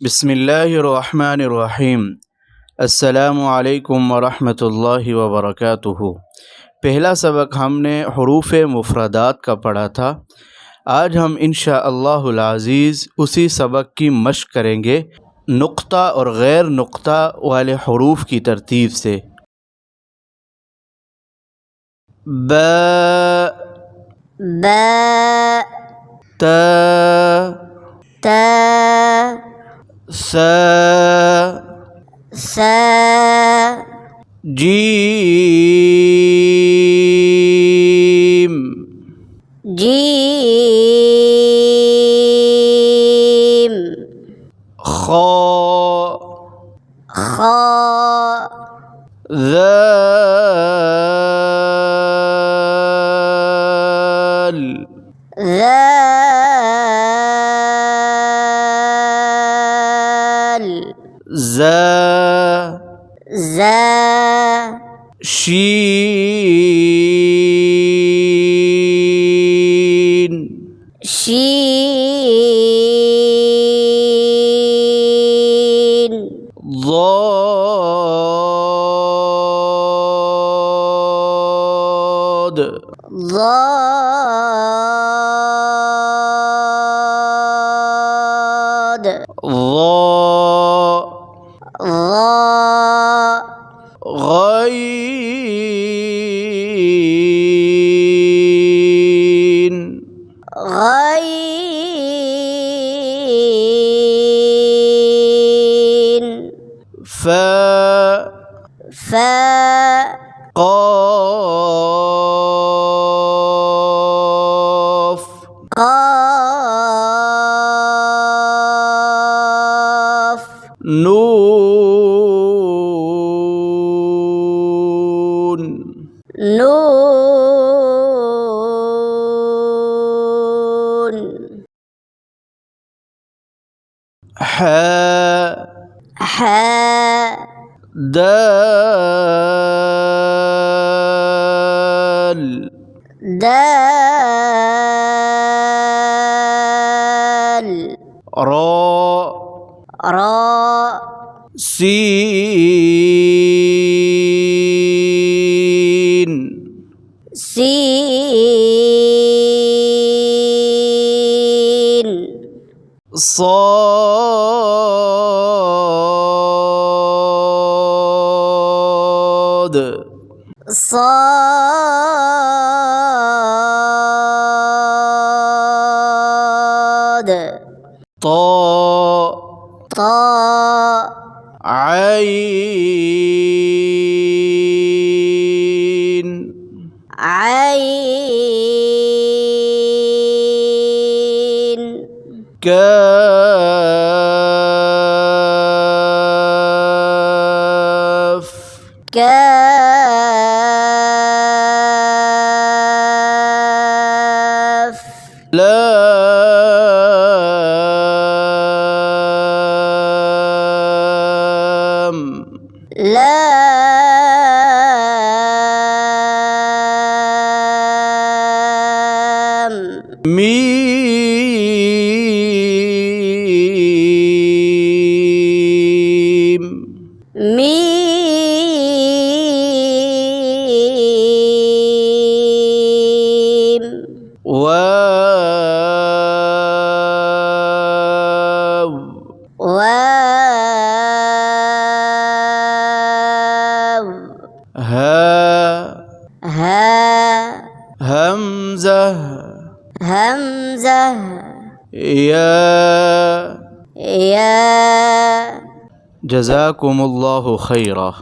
बिस्मिल्लाहिर्रहमानिर्रहीम। अस्सलामुअलैकुम वरहमतुल्लाहि वबरकातुहू। पहला सबक हमने हुरूफ़ मुफ़रदात का पढ़ा था। आज हम इंशाअल्लाहुल अज़ीज़ उसी सबक की मश्क करेंगे नुक्ता और गैर नुक्ता वाले हुरूफ़ की तरतीब से। ब ब त त स स जीम जीम खा खा ज़ाल ज़ाल ज़ा ज़ा शीन शीन ضاد ضاد ظا غين غين فا قاف قاف نون نون حاء حاء دال دال راء راء سين سين صاد صاد طاء طاء عين عين كاف كاف لام لام ميم ميم واو واو ها ها همزة همزة يا يا جزاكم الله خيرا.